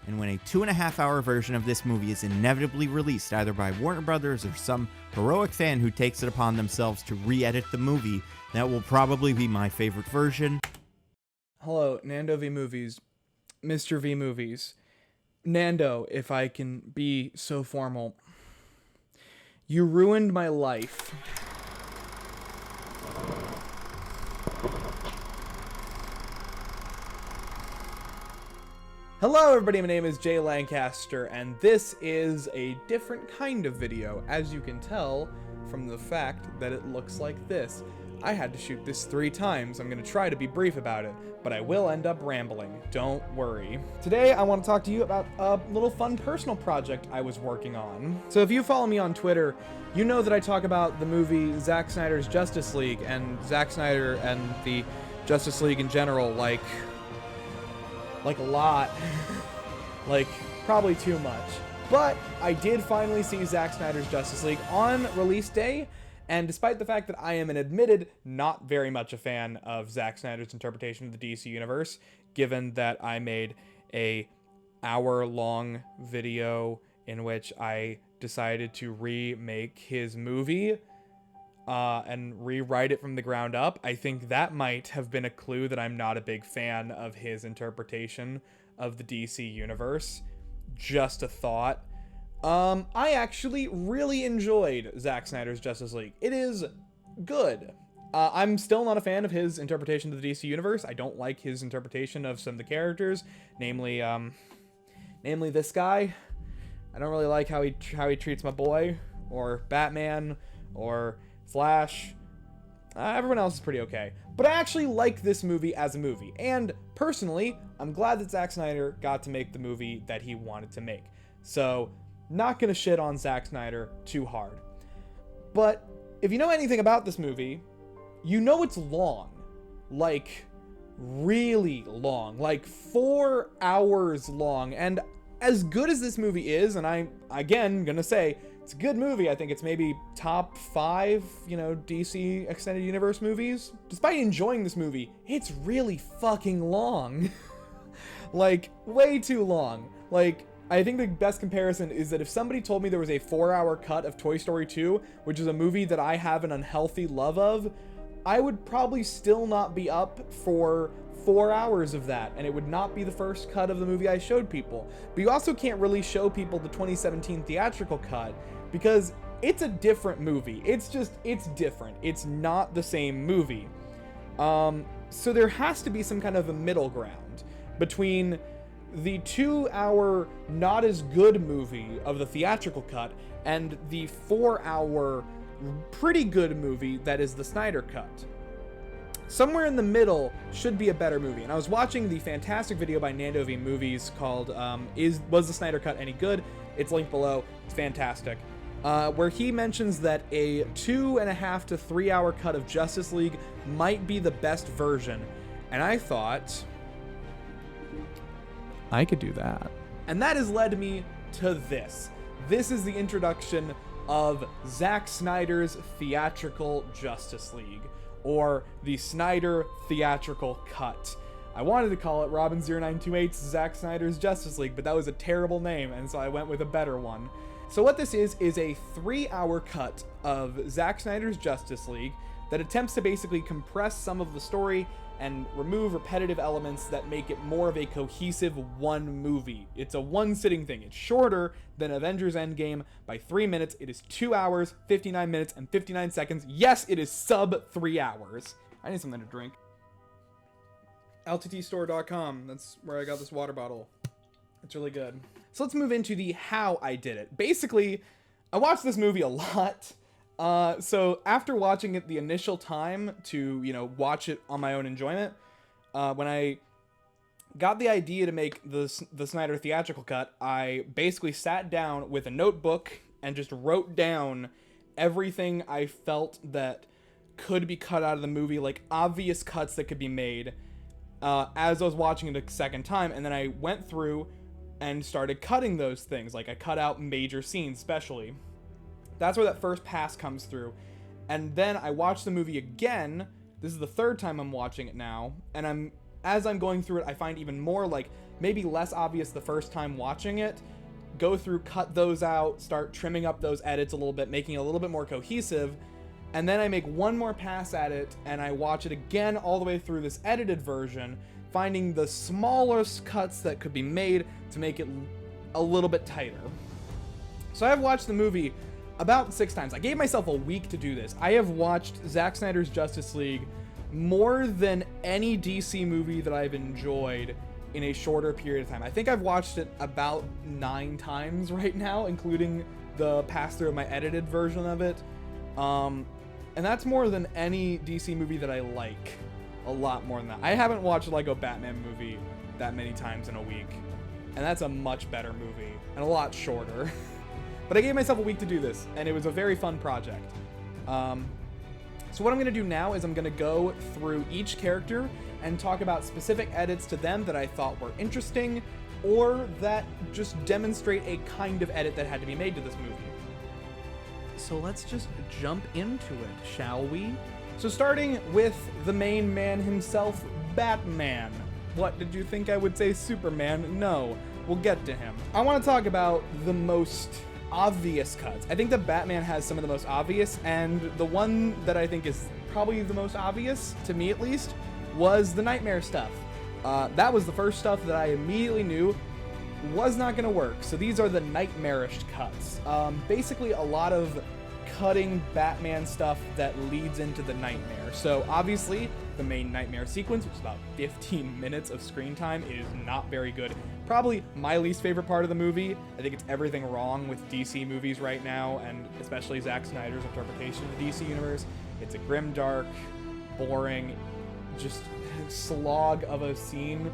and when a 2.5-hour version of this movie is inevitably released either by Warner Brothers or some heroic fan who takes it upon themselves to re-edit the movie, that will probably be my favorite version. Hello, Nando V Movies, Mr. V Movies. Nando, if I can be so formal. You ruined my life. Hello everybody, my name is Jay Lancaster, and this is a different kind of video, as you can tell from the fact that it looks like this. I had to shoot this 3 times. I'm going to try to be brief about it, but I will end up rambling. Don't worry. Today, I want to talk to you about a little fun personal project I was working on. So if you follow me on Twitter, you know that I talk about the movie Zack Snyder's Justice League, and Zack Snyder and the Justice League in general, like a lot. Like, probably too much. But I did finally see Zack Snyder's Justice League on release day, and despite the fact that I am an admitted not very much a fan of Zack Snyder's interpretation of the DC Universe, given that I made a hour-long video in which I decided to remake his movie and rewrite it from the ground up, I think that might have been a clue that I'm not a big fan of his interpretation of the DC Universe. Just a thought. I actually really enjoyed Zack Snyder's Justice League. It is good. I'm still not a fan of his interpretation of the DC Universe. I don't like his interpretation of some of the characters, namely this guy. I don't really like how he treats my boy, or Batman, or Flash. Everyone else is pretty okay. But I actually like this movie as a movie, and personally, I'm glad that Zack Snyder got to make the movie that he wanted to make. So, not gonna shit on Zack Snyder too hard. But if you know anything about this movie, you know it's long. Like, really long. Like, 4 hours long. And as good as this movie is, and I'm, again, gonna say, it's a good movie. I think it's maybe top 5, DC Extended Universe movies. Despite enjoying this movie, it's really fucking long. Like, way too long. Like, I think the best comparison is that if somebody told me there was a 4-hour cut of Toy Story 2, which is a movie that I have an unhealthy love of, I would probably still not be up for 4 hours of that, and it would not be the first cut of the movie I showed people. But you also can't really show people the 2017 theatrical cut, because it's a different movie. It's different. It's not the same movie. So there has to be some kind of a middle ground between the 2-hour not as good movie of the theatrical cut and the 4-hour pretty good movie that is the Snyder Cut. Somewhere in the middle should be a better movie. And I was watching the fantastic video by Nando V Movies called Was the Snyder Cut Any Good? It's linked below. It's fantastic. Where he mentions that a 2.5 to 3 hour cut of Justice League might be the best version. And I thought, I could do that. And that has led me to this. This is the introduction of Zack Snyder's theatrical Justice League, or the Snyder theatrical cut. I wanted to call it Robin0928's Zack Snyder's Justice League, but that was a terrible name, and so I went with a better one. So what this is a 3-hour cut of Zack Snyder's Justice League that attempts to basically compress some of the story and remove repetitive elements that make it more of a cohesive one movie. It's a one-sitting thing. It's shorter than Avengers Endgame by 3 minutes. It is 2 hours, 59 minutes, and 59 seconds. Yes, it is sub 3 hours. I need something to drink. LTTstore.com. That's where I got this water bottle. It's really good. So let's move into the how I did it. Basically, I watched this movie a lot. So after watching it the initial time to, watch it on my own enjoyment, when I got the idea to make the Snyder theatrical cut, I basically sat down with a notebook and just wrote down everything I felt that could be cut out of the movie, like obvious cuts that could be made, as I was watching it a second time. And then I went through and started cutting those things. Like I cut out major scenes, especially. That's where that first pass comes through. And then I watched the movie again. This is the third time I'm watching it now. And as I'm going through it, I find even more like maybe less obvious the first time watching it, go through, cut those out, start trimming up those edits a little bit, making it a little bit more cohesive, and then I make one more pass at it and I watch it again all the way through this edited version, finding the smallest cuts that could be made to make it a little bit tighter. So I've watched the movie about 6 times. I gave myself a week to do this. I have watched Zack Snyder's Justice League more than any DC movie that I've enjoyed in a shorter period of time. I think I've watched it about 9 times right now, including the pass through of my edited version of it. And that's more than any DC movie that I like. A lot more than that. I haven't watched a Lego Batman movie that many times in a week. And that's a much better movie and a lot shorter. But I gave myself a week to do this, and it was a very fun project. So what I'm going to do now is I'm going to go through each character and talk about specific edits to them that I thought were interesting, or that just demonstrate a kind of edit that had to be made to this movie. So let's just jump into it, shall we? So starting with the main man himself, Batman. What, did you think I would say Superman? No, we'll get to him. I want to talk about the most obvious cuts. I think that Batman has some of the most obvious, and the one that I think is probably the most obvious, to me at least, was the Nightmare stuff. That was the first stuff that I immediately knew was not going to work. So these are the nightmarish cuts. Basically a lot of cutting Batman stuff that leads into the nightmare. So obviously the main nightmare sequence, which is about 15 minutes of screen time, is not very good. Probably my least favorite part of the movie. I think it's everything wrong with DC movies right now, and especially Zack Snyder's interpretation of the DC universe. It's a grimdark, boring, just slog of a scene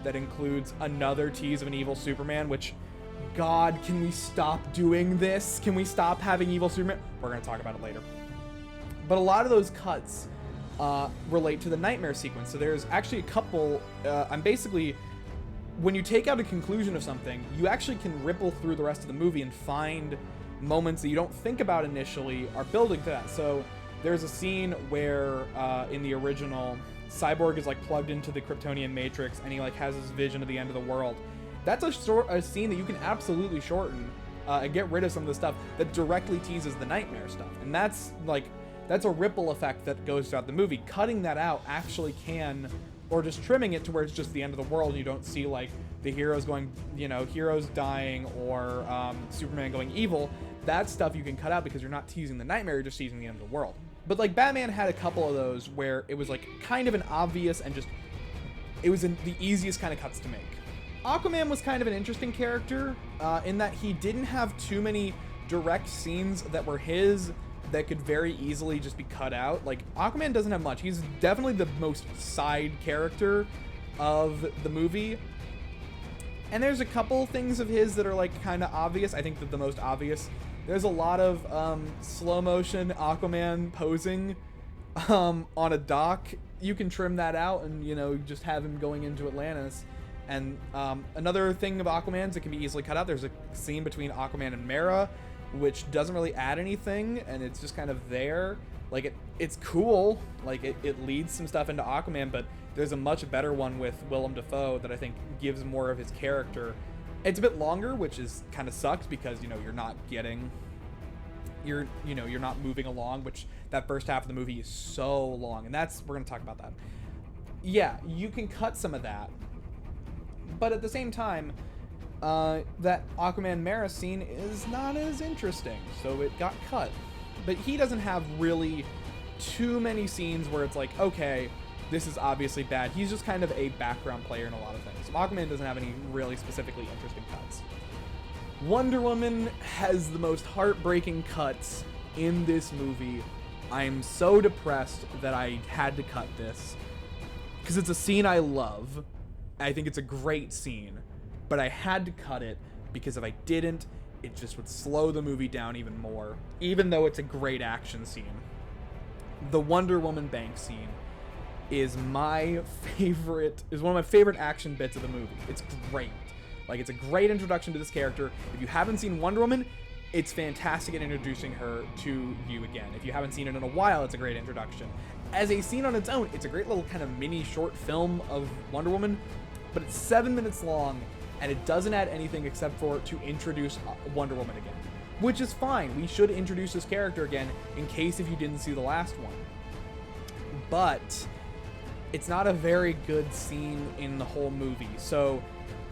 that includes another tease of an evil Superman, which, God, can we stop doing this? Can we stop having evil Superman? We're going to talk about it later. But a lot of those cuts relate to the nightmare sequence. So there's actually a couple, when you take out a conclusion of something, you actually can ripple through the rest of the movie and find moments that you don't think about initially are building to that. So there's a scene where in the original, Cyborg is like plugged into the Kryptonian Matrix and he like has this vision of the end of the world. That's a scene that you can absolutely shorten and get rid of some of the stuff that directly teases the nightmare stuff. And that's a ripple effect that goes throughout the movie. Cutting that out actually can, or just trimming it to where it's just the end of the world and you don't see like the heroes going, heroes dying or Superman going evil. That stuff you can cut out because you're not teasing the nightmare, you're just teasing the end of the world. But like Batman had a couple of those where it was like kind of an obvious and just, it was the easiest kind of cuts to make. Aquaman was kind of an interesting character in that he didn't have too many direct scenes that were his that could very easily just be cut out. Like Aquaman doesn't have much. He's definitely the most side character of the movie. And there's a couple things of his that are like kind of obvious. I think that the most obvious, there's a lot of slow motion Aquaman posing on a dock. You can trim that out and, just have him going into Atlantis. And another thing of Aquaman's that can be easily cut out, there's a scene between Aquaman and Mera, which doesn't really add anything, and it's just kind of there. Like, it's cool. Like, it leads some stuff into Aquaman, but there's a much better one with Willem Dafoe that I think gives more of his character. It's a bit longer, which is kind of sucks because, you're not getting... You're not moving along, which that first half of the movie is so long, and we're going to talk about that. Yeah, you can cut some of that, but at the same time, that Aquaman Mera scene is not as interesting, so it got cut. But he doesn't have really too many scenes where it's like, okay, this is obviously bad. He's just kind of a background player in a lot of things. So Aquaman doesn't have any really specifically interesting cuts. Wonder Woman has the most heartbreaking cuts in this movie. I am so depressed that I had to cut this because it's a scene I love. I think it's a great scene, but I had to cut it because if I didn't, it just would slow the movie down even more, even though it's a great action scene. The Wonder Woman bank scene is one of my favorite action bits of the movie. It's great. Like, it's a great introduction to this character. If you haven't seen Wonder Woman, it's fantastic at introducing her to you again. If you haven't seen it in a while, it's a great introduction. As a scene on its own, it's a great little kind of mini short film of Wonder Woman. but it's 7 minutes long, and it doesn't add anything except for to introduce Wonder Woman again, which is fine. We should introduce this character again in case if you didn't see the last one. But it's not a very good scene in the whole movie. So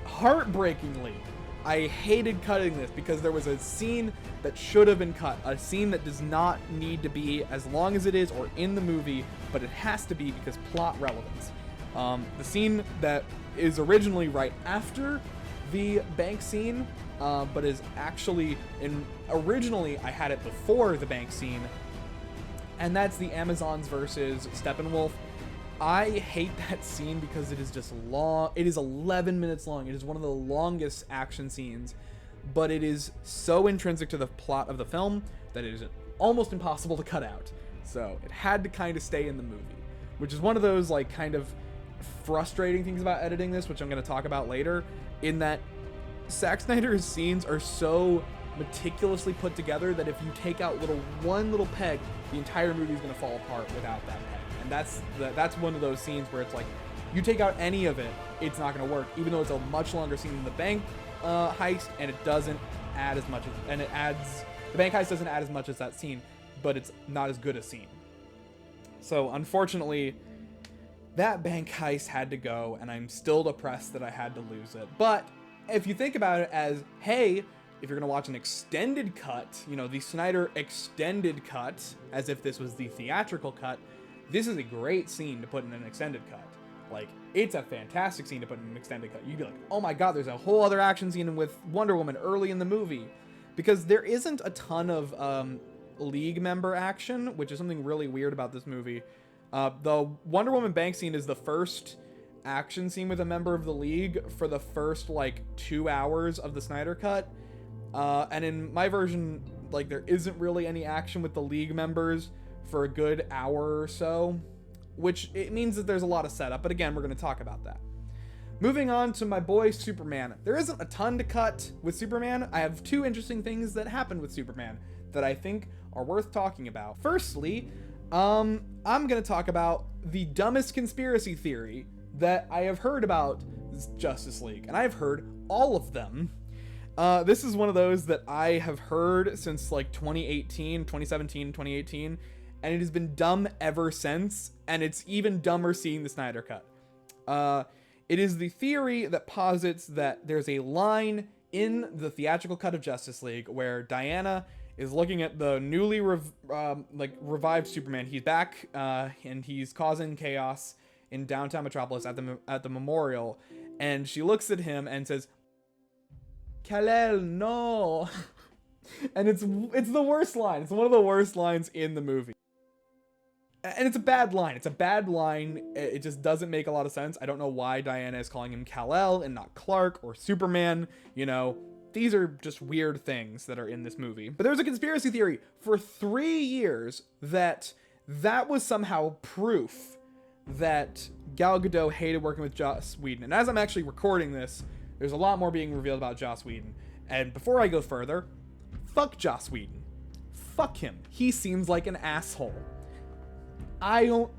heartbreakingly, I hated cutting this because there was a scene that should have been cut, a scene that does not need to be as long as it is or in the movie, but it has to be because plot relevance. The scene that is originally right after the bank scene, but is actually originally I had it before the bank scene, and that's the Amazons versus Steppenwolf. I hate that scene because it is just long. It is 11 minutes long. It is one of the longest action scenes, but it is so intrinsic to the plot of the film that it is almost impossible to cut out. So it had to kind of stay in the movie, which is one of those like kind of frustrating things about editing this, which I'm going to talk about later, in that Zack Snyder's scenes are so meticulously put together that if you take out one little peg, the entire movie is going to fall apart without that peg. And that's one of those scenes where it's like, you take out any of it, it's not going to work, even though it's a much longer scene than the bank heist, and it doesn't add as much the bank heist doesn't add as much as that scene, but it's not as good a scene. So unfortunately, that bank heist had to go, and I'm still depressed that I had to lose it. But if you think about it as, hey, if you're going to watch an extended cut, the Snyder extended cut, as if this was the theatrical cut, this is a great scene to put in an extended cut. Like, it's a fantastic scene to put in an extended cut. You'd be like, oh my god, there's a whole other action scene with Wonder Woman early in the movie. Because there isn't a ton of League member action, which is something really weird about this movie. The Wonder Woman bank scene is the first action scene with a member of the League for the first, 2 hours of the Snyder Cut. And in my version, there isn't really any action with the League members for a good hour or so, which it means that there's a lot of setup, but again, we're going to talk about that. Moving on to my boy Superman. There isn't a ton to cut with Superman. I have two interesting things that happened with Superman that I think are worth talking about. Firstly, I'm going to talk about the dumbest conspiracy theory that I have heard about Justice League, and I've heard all of them. This is one of those that I have heard since 2017, 2018, and it has been dumb ever since, and it's even dumber seeing the Snyder Cut. It is the theory that posits that there's a line in the theatrical cut of Justice League where Diana is looking at the newly revived Superman. He's back, and he's causing chaos in downtown Metropolis at the memorial, and she looks at him and says, Kal-El, no. And it's the worst line. It's one of the worst lines in the movie. And it's a bad line. It's a bad line. It just doesn't make a lot of sense. I don't know why Diana is calling him Kal-El and not Clark or Superman. These are just weird things that are in this movie. But there's a conspiracy theory for 3 years that was somehow proof that Gal Gadot hated working with Joss Whedon. And as I'm actually recording this, there's a lot more being revealed about Joss Whedon. And before I go further, fuck Joss Whedon. Fuck him. He seems like an asshole. I don't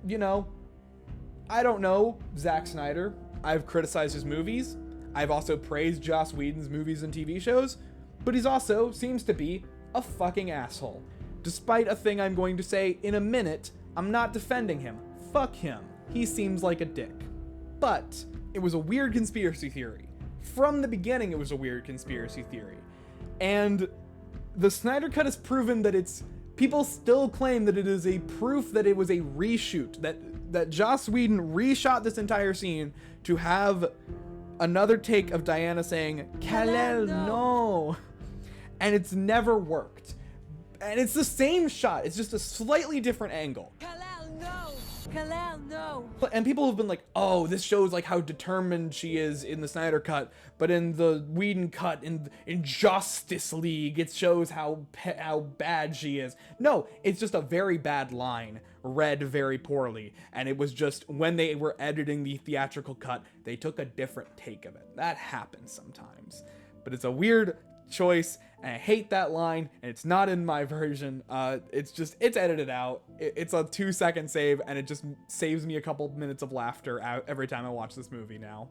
know Zack Snyder. I've criticized his movies. I've also praised Joss Whedon's movies and TV shows, but he's also seems to be a fucking asshole. Despite a thing I'm going to say in a minute, I'm not defending him. Fuck him. He seems like a dick. But it was a weird conspiracy theory. From the beginning, it was a weird conspiracy theory. And the Snyder Cut has proven that people still claim that it is a proof that it was a reshoot, that Joss Whedon reshot this entire scene to have another take of Diana saying, Kal-El, no. And it's never worked. And it's the same shot. It's just a slightly different angle. Kal-El, no. Kal-El, no. And people have been like, oh, this shows how determined she is in the Snyder Cut, but in the Whedon cut, in Justice League, it shows how bad she is. No, it's just a very bad line, read very poorly, and it was just, when they were editing the theatrical cut, they took a different take of it. That happens sometimes. But it's a weird choice, and I hate that line, and it's not in my version. It's edited out. It's a 2-second save, and it just saves me a couple minutes of laughter every time I watch this movie now.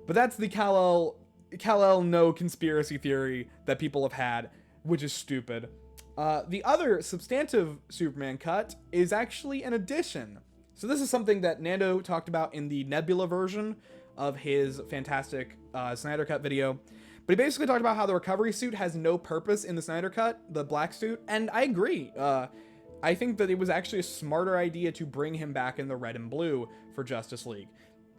But that's the Kal-El no conspiracy theory that people have had, which is stupid. The other substantive Superman cut is actually an addition. So this is something that Nando talked about in the Nebula version of his fantastic Snyder Cut video. But he basically talked about how the recovery suit has no purpose in the Snyder Cut, the black suit. And I agree. I think that it was actually a smarter idea to bring him back in the red and blue for Justice League.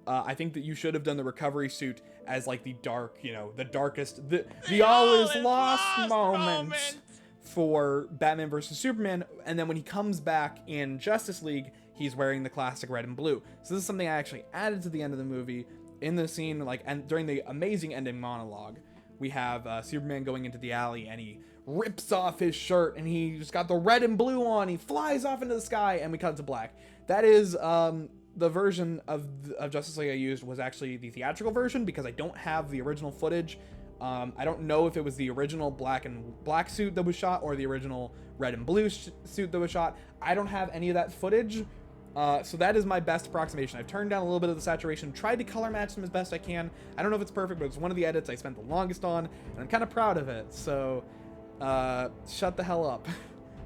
I think that you should have done the recovery suit as like the dark, the darkest, the all is lost moment for Batman versus Superman. And then when he comes back in Justice League, he's wearing the classic red and blue. So this is something I actually added to the end of the movie in the scene, and during the amazing ending monologue. We have Superman going into the alley and he rips off his shirt and he's got the red and blue on. He flies off into the sky and we cut to black. That is the version of Justice League I used was actually the theatrical version because I don't have the original footage. I don't know if it was the original black suit that was shot or the original red and blue suit that was shot. I don't have any of that footage. So that is my best approximation. I've turned down a little bit of the saturation, tried to color match them as best I can. I don't know if it's perfect, but it's one of the edits I spent the longest on, and I'm kind of proud of it. So, shut the hell up.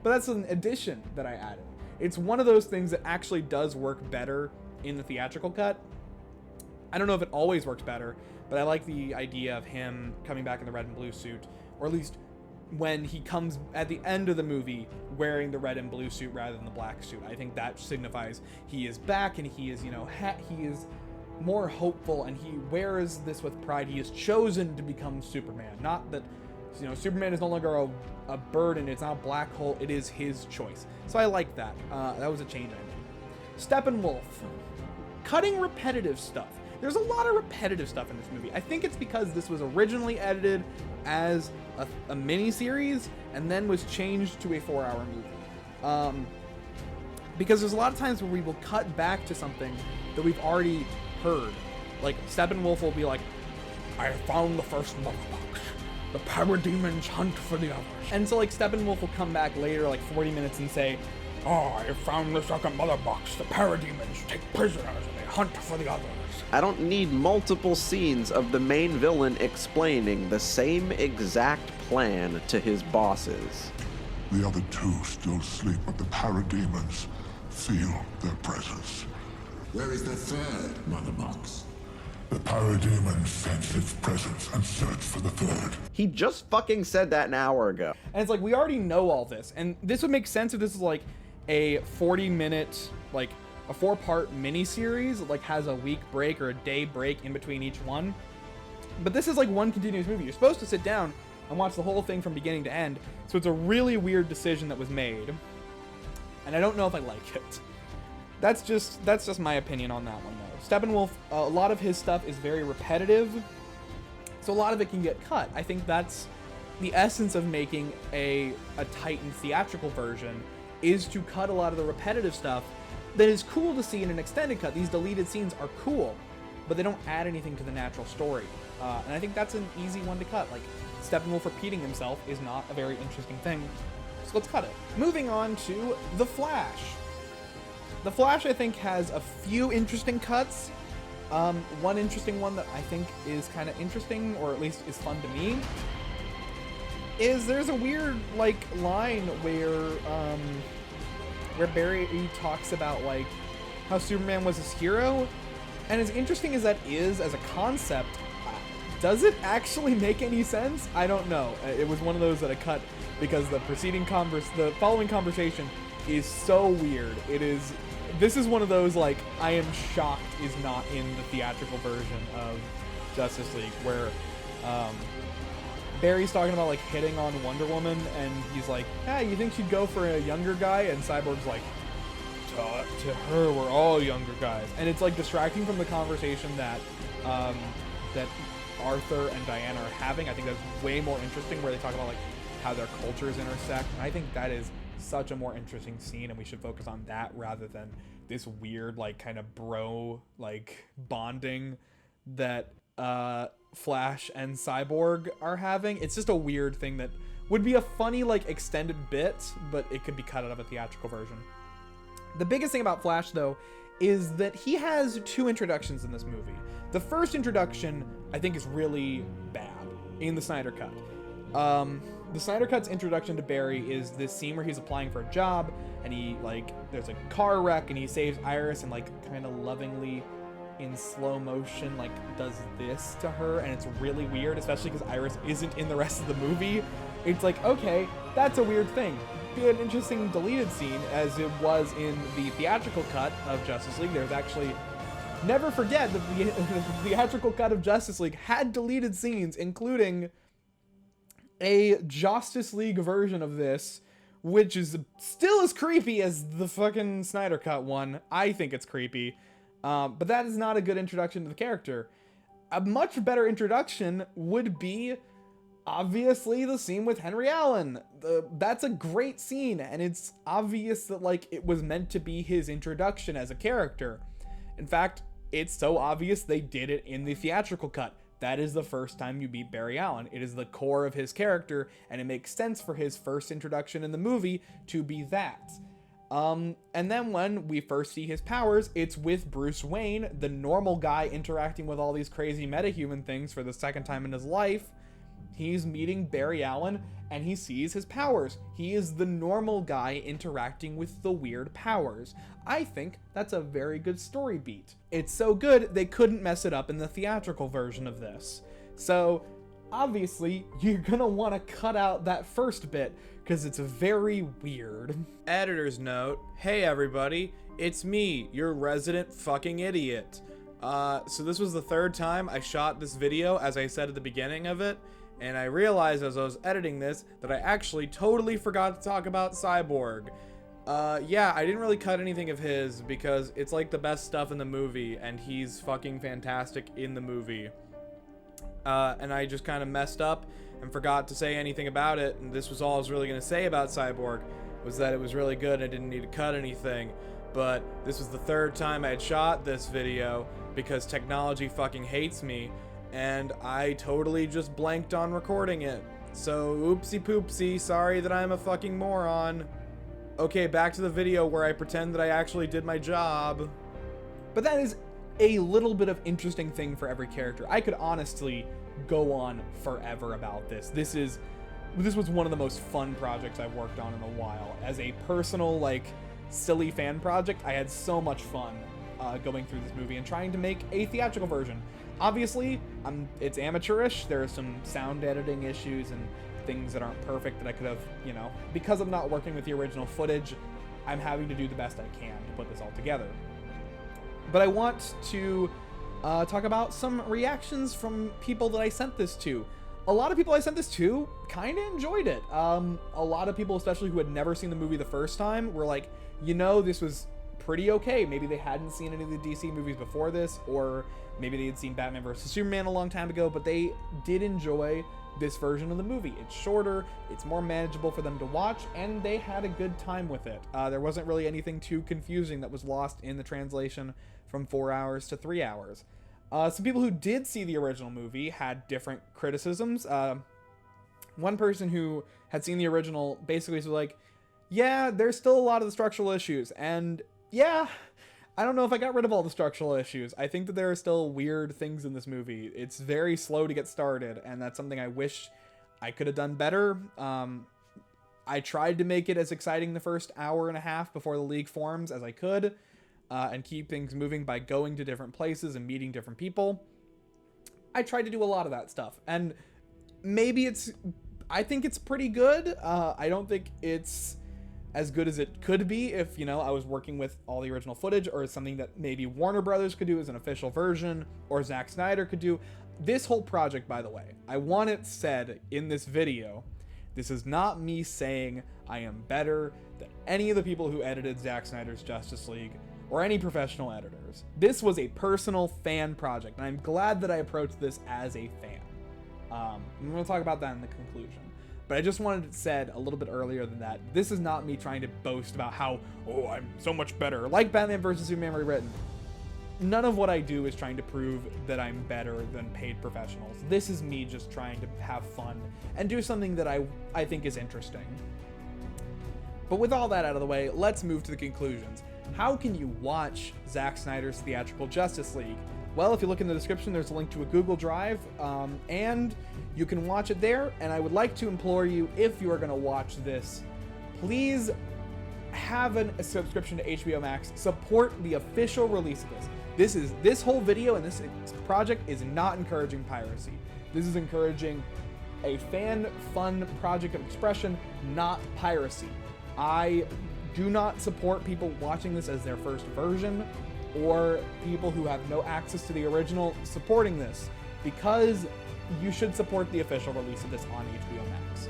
But that's an addition that I added. It's one of those things that actually does work better in the theatrical cut. I don't know if it always works better, but I like the idea of him coming back in the red and blue suit, or at least when he comes at the end of the movie wearing the red and blue suit rather than the black suit. I think that signifies he is back and he is, he is more hopeful and he wears this with pride. He has chosen to become Superman. Not that, Superman is no longer a burden. It's not a black hole. It is his choice. So I like that. That was a change I made. Steppenwolf. Cutting repetitive stuff. There's a lot of repetitive stuff in this movie. I think it's because this was originally edited as a mini-series and then was changed to a 4-hour movie. Because there's a lot of times where we will cut back to something that we've already heard. Like, Steppenwolf will be like, I found the first mother box. The parademons hunt for the others. And so, Steppenwolf will come back later, 40 minutes, and say, I found the second mother box. The parademons take prisoners and they hunt for the others. I don't need multiple scenes of the main villain explaining the same exact plan to his bosses. The other two still sleep, but the parademons feel their presence. Where is the third mother box? The parademons sense its presence and search for the third. He just fucking said that an hour ago. And it's we already know all this. And this would make sense if this is a 40-minute, a 4-part mini-series, has a week break or a day break in between each one. But this is one continuous movie. You're supposed to sit down and watch the whole thing from beginning to end. So it's a really weird decision that was made. And I don't know if I like it. That's just my opinion on that one, though. Steppenwolf, a lot of his stuff is very repetitive. So a lot of it can get cut. I think that's the essence of making a Titan theatrical version, is to cut a lot of the repetitive stuff that is cool to see in an extended cut. These deleted scenes are cool, but they don't add anything to the natural story. And I think that's an easy one to cut. Steppenwolf repeating himself is not a very interesting thing. So let's cut it. Moving on to The Flash. The Flash, I think, has a few interesting cuts. One interesting one that I think is kind of interesting, or at least is fun to me, is there's a weird, line where Barry talks about how Superman was his hero, and as interesting as that is as a concept, does it actually make any sense? I don't know. It was one of those that I cut because the following conversation is so weird. This is one of those I am shocked is not in the theatrical version of Justice League, where Barry's talking about hitting on Wonder Woman, and he's like, hey, you think she'd go for a younger guy? And Cyborg's like, to her, we're all younger guys. And it's distracting from the conversation that Arthur and Diana are having. I think that's way more interesting, where they talk about how their cultures intersect. And I think that is such a more interesting scene, and we should focus on that rather than this weird kind of bro bonding that Flash and Cyborg are having. It's just a weird thing that would be a funny extended bit, but it could be cut out of a theatrical version. The biggest thing about Flash, though, is that he has two introductions in this movie. The first introduction, I think, is really bad in the Snyder Cut. The Snyder Cut's introduction to Barry is this scene where he's applying for a job, and he, like, there's a car wreck, and he saves Iris and, like, kind of lovingly, in slow motion, like, does this to her, and it's really weird, especially because Iris isn't in the rest of the movie. It's like, okay, that's a weird thing. Be an interesting deleted scene, as it was in the theatrical cut of Justice League. There's actually, never forget that the theatrical cut of Justice League had deleted scenes, including a Justice League version of this, which is still as creepy as the fucking Snyder Cut one. I think it's creepy. But that is not a good introduction to the character. A much better introduction would be, obviously, the scene with Henry Allen. That's a great scene, and it's obvious that, like, it was meant to be his introduction as a character. In fact, it's so obvious they did it in the theatrical cut. That is the first time you meet Barry Allen. It is the core of his character, and it makes sense for his first introduction in the movie to be that. And then when we first see his powers, it's with Bruce Wayne, the normal guy interacting with all these crazy metahuman things for the second time in his life. He's meeting Barry Allen, and he sees his powers. He is the normal guy interacting with the weird powers. I think that's a very good story beat. It's so good, they couldn't mess it up in the theatrical version of this. So, obviously, you're gonna want to cut out that first bit, because it's very weird. Editor's note, hey everybody, it's me, your resident fucking idiot. So this was the third time I shot this video, as I said at the beginning of it, and I realized as I was editing this that I actually totally forgot to talk about Cyborg. Yeah, I didn't really cut anything of his because it's like the best stuff in the movie, and he's fucking fantastic in the movie. And I just kind of messed up and forgot to say anything about it, and this was all I was really going to say about Cyborg, was that it was really good and I didn't need to cut anything. But this was the third time I had shot this video because technology fucking hates me, and I totally just blanked on recording it. So oopsie poopsie, sorry that I'm a fucking moron. Okay, back to the video where I pretend that I actually did my job. But that is a little bit of interesting thing for every character. I could honestly go on forever about this. This was one of the most fun projects I've worked on in a while. As a personal, like, silly fan project, I had so much fun going through this movie and trying to make a theatrical version. Obviously, it's amateurish. There are some sound editing issues and things that aren't perfect that I could have, you know, because I'm not working with the original footage, I'm having to do the best I can to put this all together. But I want to talk about some reactions from people that I sent this to. A lot of people I sent this to kind of enjoyed it. A lot of people, especially who had never seen the movie the first time, were like, you know, this was pretty okay. Maybe they hadn't seen any of the DC movies before this, or maybe they had seen Batman vs. Superman a long time ago, but they did enjoy this version of the movie. It's shorter, it's more manageable for them to watch, and they had a good time with it. There wasn't really anything too confusing that was lost in the translation from 4 hours to 3 hours. Some people who did see the original movie had different criticisms. One person who had seen the original basically was like, yeah, there's still a lot of the structural issues, and yeah, I don't know if I got rid of all the structural issues. I think that there are still weird things in this movie. It's very slow to get started, and that's something I wish I could have done better. I tried to make it as exciting the first hour and a half before the League forms as I could, and keep things moving by going to different places and meeting different people. I tried to do a lot of that stuff, and maybe I think it's pretty good. I don't think it's as good as it could be if, you know, I was working with all the original footage, or something that maybe Warner Brothers could do as an official version, or Zack Snyder could do. This whole project, by the way, I want it said in this video, this is not me saying I am better than any of the people who edited Zack Snyder's Justice League, or any professional editors. This was a personal fan project, and I'm glad that I approached this as a fan. I'm going to talk about that in the conclusion. But I just wanted it said a little bit earlier than that. This is not me trying to boast about how, oh, I'm so much better, like Batman vs. Superman rewritten. None of what I do is trying to prove that I'm better than paid professionals. This is me just trying to have fun and do something that I think is interesting. But with all that out of the way, let's move to the conclusions. How can you watch Zack Snyder's theatrical Justice League? Well, if you look in the description, there's a link to a Google Drive, and you can watch it there. And I would like to implore you, if you are going to watch this, please have a subscription to HBO Max. Support the official release of this. This whole video and this project is not encouraging piracy. This is encouraging a fun project of expression, not piracy. I do not support people watching this as their first version, or people who have no access to the original supporting this, because you should support the official release of this on HBO Max.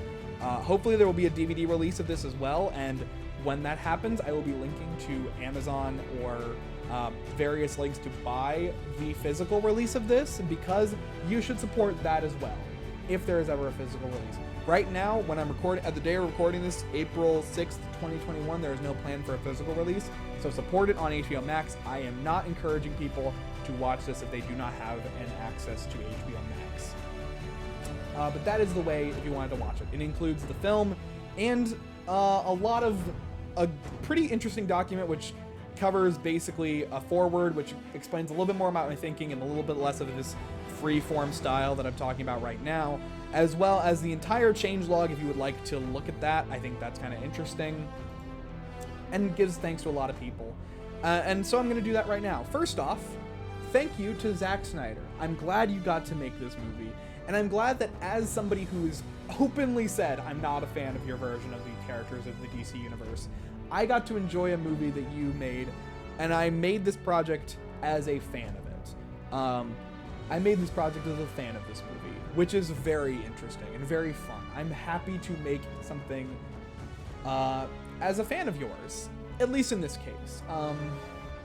Hopefully there will be a DVD release of this as well, and when that happens, I will be linking to Amazon or various links to buy the physical release of this, because you should support that as well, if there is ever a physical release. Right now, when I'm recording, at the day of recording this, April 6th, 2021, there is no plan for a physical release, so support it on HBO Max. I am not encouraging people to watch this if they do not have an access to HBO Max. But that is the way if you wanted to watch it. It includes the film and a pretty interesting document which covers basically a foreword which explains a little bit more about my thinking and a little bit less of this free-form style that I'm talking about right now, as well as the entire changelog if you would like to look at that. I think that's kind of interesting and gives thanks to a lot of people. And so I'm going to do that right now. First off, thank you to Zack Snyder. I'm glad you got to make this movie, and I'm glad that as somebody who's openly said, I'm not a fan of your version of the characters of the DC universe, I got to enjoy a movie that you made, and I made this project as a fan of it. I made this project as a fan of this movie, which is very interesting and very fun. I'm happy to make something as a fan of yours, at least in this case.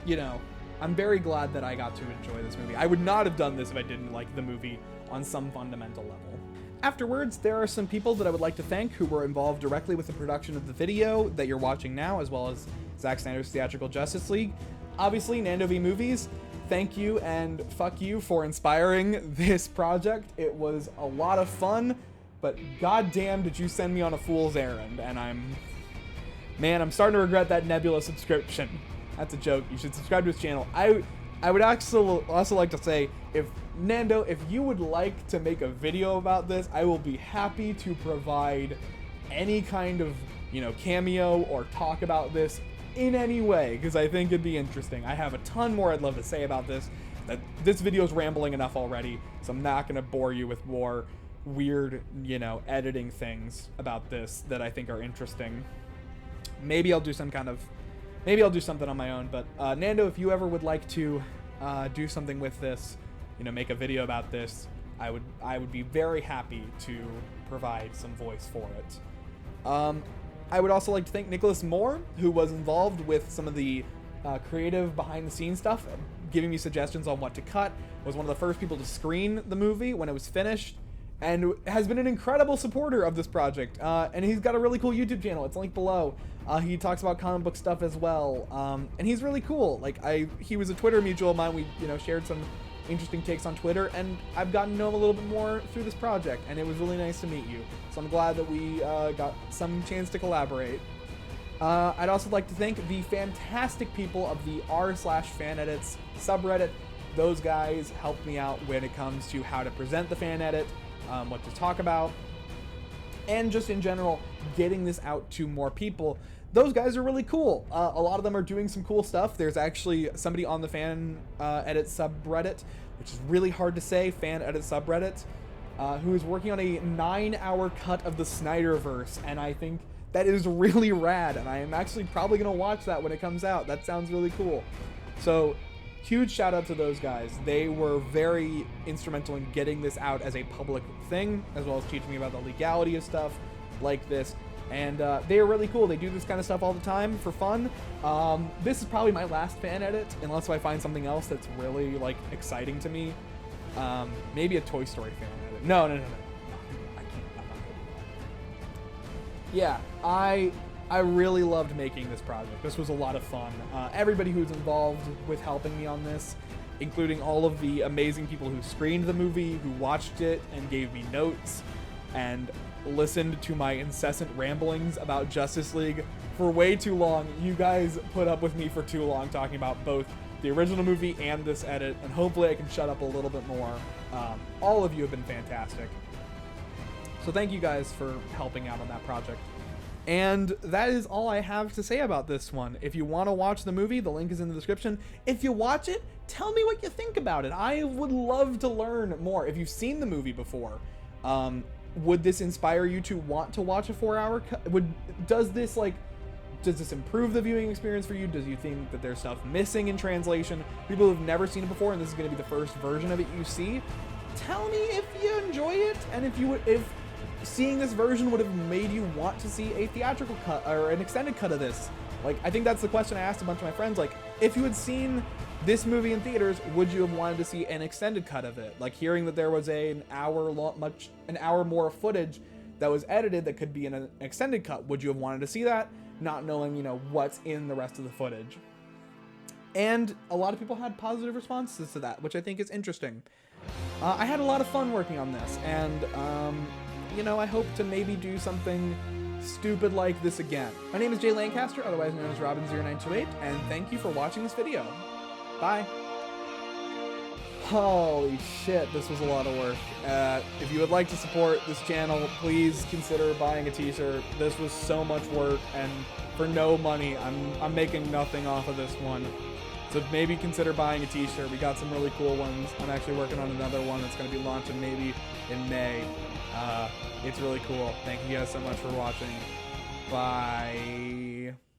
You know, I'm very glad that I got to enjoy this movie. I would not have done this if I didn't like the movie on some fundamental level. Afterwards, there are some people that I would like to thank who were involved directly with the production of the video that you're watching now, as well as Zack Snyder's Theatrical Justice League. Obviously, Nando V Movies, thank you and fuck you for inspiring this project. It was a lot of fun, but goddamn did you send me on a fool's errand, and I'm starting to regret that Nebula subscription. That's a joke. You should subscribe to his channel. I would also like to say, if Nando, if you would like to make a video about this, I will be happy to provide any kind of, cameo or talk about this in any way, because I think it'd be interesting. I have a ton more I'd love to say about this. This video's rambling enough already, so I'm not going to bore you with more weird, editing things about this that I think are interesting. Maybe I'll do something on my own, but Nando, if you ever would like to do something with this, make a video about this, I would be very happy to provide some voice for it. I would also like to thank Nicholas Moore, who was involved with some of the creative behind-the-scenes stuff, giving me suggestions on what to cut, was one of the first people to screen the movie when it was finished, and has been an incredible supporter of this project. And he's got a really cool YouTube channel. It's linked below. He talks about comic book stuff as well. And he's really cool. He was a Twitter mutual of mine. We, shared some interesting takes on Twitter, and I've gotten to know him a little bit more through this project, and it was really nice to meet you. So I'm glad that we got some chance to collaborate. I'd also like to thank the fantastic people of the r/fanedits subreddit. Those guys helped me out when it comes to how to present the fan edit, what to talk about, and just in general getting this out to more people. Those guys are really cool. A lot of them are doing some cool stuff. There's actually somebody on the fan edit subreddit, which is really hard to say, fan edit subreddit, who is working on a 9-hour cut of the Snyderverse, and I think that is really rad, and I am actually probably going to watch that when it comes out. That sounds really cool. So huge shout out to those guys. They were very instrumental in getting this out as a public thing, as well as teaching me about the legality of stuff like this. And they are really cool. They do this kind of stuff all the time for fun. This is probably my last fan edit, unless I find something else that's really exciting to me. Maybe a Toy Story fan edit. No. I can't. I'm not gonna do that. Yeah, I really loved making this project. This was a lot of fun. Everybody who's involved with helping me on this, including all of the amazing people who screened the movie, who watched it and gave me notes, and listened to my incessant ramblings about Justice League for way too long. You guys put up with me for too long talking about both the original movie and this edit, and hopefully I can shut up a little bit more. All of you have been fantastic. So thank you guys for helping out on that project. And that is all I have to say about this one. If you want to watch the movie, the link is in the description. If you watch it, tell me what you think about it. I would love to learn more. If you've seen the movie before, would this inspire you to want to watch a 4-hour cut? Does this improve the viewing experience for you? Does you think that there's stuff missing in translation? People who've never seen it before, and this is going to be the first version of it you see. Tell me if you enjoy it, and if seeing this version would have made you want to see a theatrical cut or an extended cut of this. Like, I think that's the question I asked a bunch of my friends. Like, if you had seen this movie in theaters, would you have wanted to see an extended cut of it? Like, hearing that there was an hour more footage that was edited that could be in an extended cut, would you have wanted to see that, not knowing, what's in the rest of the footage? And a lot of people had positive responses to that, which I think is interesting. I had a lot of fun working on this, and I hope to maybe do something stupid like this again. My name is Jay Lancaster, otherwise known as Robin0928, and thank you for watching this video. Bye. Holy shit, this was a lot of work. If you would like to support this channel, please consider buying a t-shirt. This was so much work, and for no money. I'm making nothing off of this one. So maybe consider buying a t-shirt. We got some really cool ones. I'm actually working on another one that's going to be launching maybe in May. It's really cool. Thank you guys so much for watching. Bye.